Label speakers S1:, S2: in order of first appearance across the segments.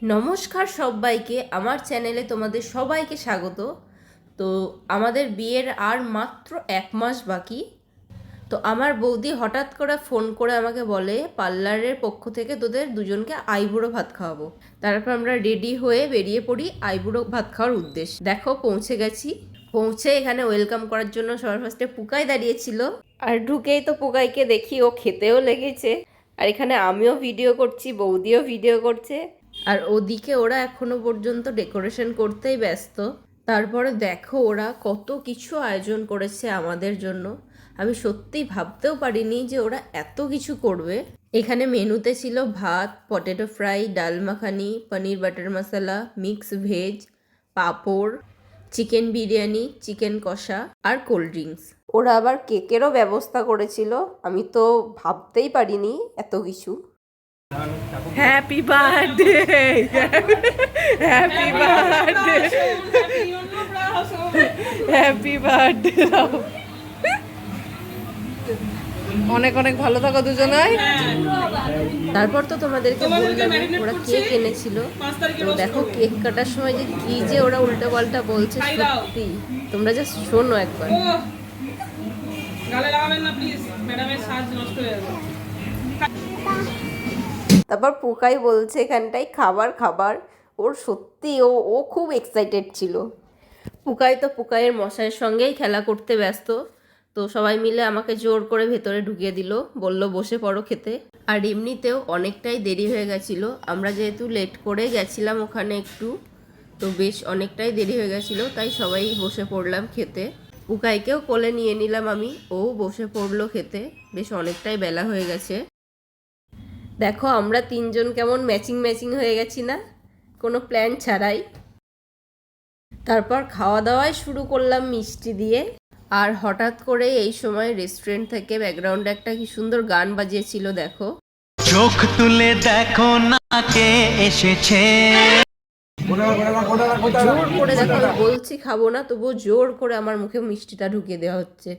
S1: নমস্কার সবাইকে, আমার চ্যানেলে তোমাদের সবাইকে স্বাগত। তো আমাদের বিয়ের আর মাত্র 1 মাস বাকি। তো আমার বৌদি হঠাৎ করে ফোন করে আমাকে বলে পার্লারের পক্ষ থেকে তোদের দুজনকে আইবুড়ো ভাত খাওয়াবো। তারপর আমরা রেডি হয়ে বেরিয়ে পড়ি আইবুড়ো ভাত খাওয়ার উদ্দেশ্যে। দেখো পৌঁছে গেছি। পৌঁছে এখানে ওয়েলকাম করার জন্য সবার ফার্স্টে পুকাই দাঁড়িয়েছিল। আর ঢুকেই তো পুকাইকে দেখি ও খেতেও লেগেছে। আর এখানে আমিও ভিডিও করছি, বৌদিও ভিডিও করছে। আর ওদিকে ওরা এখনো পর্যন্ত ডেকোরেশন করতেই ব্যস্ত। তারপরে দেখো ওরা কত কিছু আয়োজন করেছে আমাদের জন্য। আমি সত্যিই ভাবতেও পারিনি যে ওরা এত কিছু করবে। এখানে মেনুতে ছিল ভাত, পটেটো ফ্রাই, ডাল মাখানি, পনির বাটার মশলা, মিক্স ভেজ, পাঁপড়, চিকেন বিরিয়ানি, চিকেন কষা আর কোল্ড ড্রিঙ্কস। ওরা আবার কেকেরও ব্যবস্থা করেছিল, আমি তো ভাবতেই পারিনি এত কিছু। Happy birthday, happy birthday, happy birthday. অনেক অনেক ভালো থাকো দুজনাই। তারপর তো তোমাদেরকে বললাম ওরা কেক এনেছিল। তো দেখো কেক কাটার সময় যে কি যে ওরা উল্টো পাল্টা বলছে, সত্যি তোমরা জাস্ট শোনো একবার। তারপর পোকাই বলছে এখানটায় খাবার খাবার। ওর সত্যি ও ও খুব এক্সাইটেড ছিল। পুকাই তো পুকাইয়ের মশাইয়ের সঙ্গেই খেলা করতে ব্যস্ত। তো সবাই মিলে আমাকে জোর করে ভেতরে ঢুকিয়ে দিল, বলল বসে পড়ো খেতে। আর এমনিতেও অনেকটাই দেরি হয়ে গেছিলো, আমরা যেহেতু লেট করে গেছিলাম ওখানে একটু, তো বেশ অনেকটাই দেরি হয়ে গেছিলো, তাই সবাই বসে পড়লাম খেতে। পুকাইকেও কোলে নিয়ে নিলাম আমি, ও বসে পড়লো খেতে। বেশ অনেকটাই বেলা হয়ে গেছে। দেখো আমরা তিনজন কেমন ম্যাচিং ম্যাচিং হয়ে গেছি না, কোনো প্ল্যান ছাড়াই। তারপর খাওয়া দাওয়াই শুরু করলাম মিষ্টি দিয়ে। আর হঠাৎ করে এই সময় রেস্টুরেন্ট থেকে ব্যাকগ্রাউন্ডে একটা কি সুন্দর গান বাজিয়েছিল দেখো। চোখ তুলে দেখো না কে এসেছে। জোর করে দেখো, আমি বলছি খাবো না, তবুও জোর করে আমার মুখে মিষ্টিটা ঢুকিয়ে দেওয়া হচ্ছে।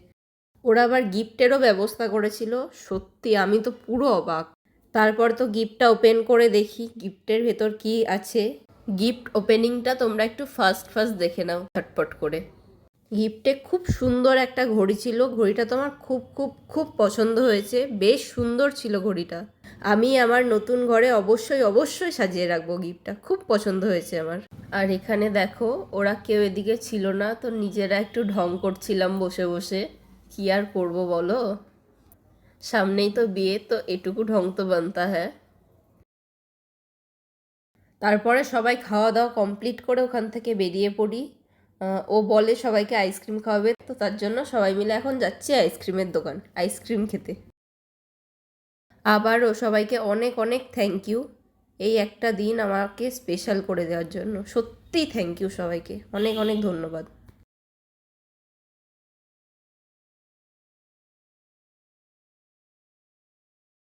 S1: ওরা আবার গিফটেরও ব্যবস্থা করেছিল, সত্যি আমি তো পুরো অবাক। তারপর তো গিফটটা ওপেন করে দেখি গিফটের ভেতর কি আছে। গিফট ওপেনিংটা তোমরা একটু ফার্স্ট দেখে নাও ঝটপট করে। গিফটে খুব সুন্দর একটা ঘড়ি ছিল, ঘড়িটা তো আমার খুব খুব খুব পছন্দ হয়েছে, বেশ সুন্দর ছিল ঘড়িটা। আমি আমার নতুন ঘরে অবশ্যই অবশ্যই সাজিয়ে রাখবো, গিফটটা খুব পছন্দ হয়েছে আমার। আর এখানে দেখো ওরা কেউ এদিকে ছিল না, তো নিজেরা একটু ঢং করছিলাম বসে বসে। কি আর করবো বলো, সামনেই তো বিয়ে, তো এটুকু ঢং তো বানতা হ্যাঁ। তারপরে সবাই খাওয়া দাওয়া কমপ্লিট করে ওখান থেকে বেরিয়ে পড়ি। ও বলে সবাইকে আইসক্রিম খাওয়াবে, তো তার জন্য সবাই মিলে এখন যাচ্ছি আইসক্রিমের দোকান আইসক্রিম খেতে। আবারও সবাইকে অনেক অনেক থ্যাংক ইউ, এই একটা দিন আমাকে স্পেশাল করে দেওয়ার জন্য। সত্যিই থ্যাংক ইউ সবাইকে, অনেক অনেক ধন্যবাদ।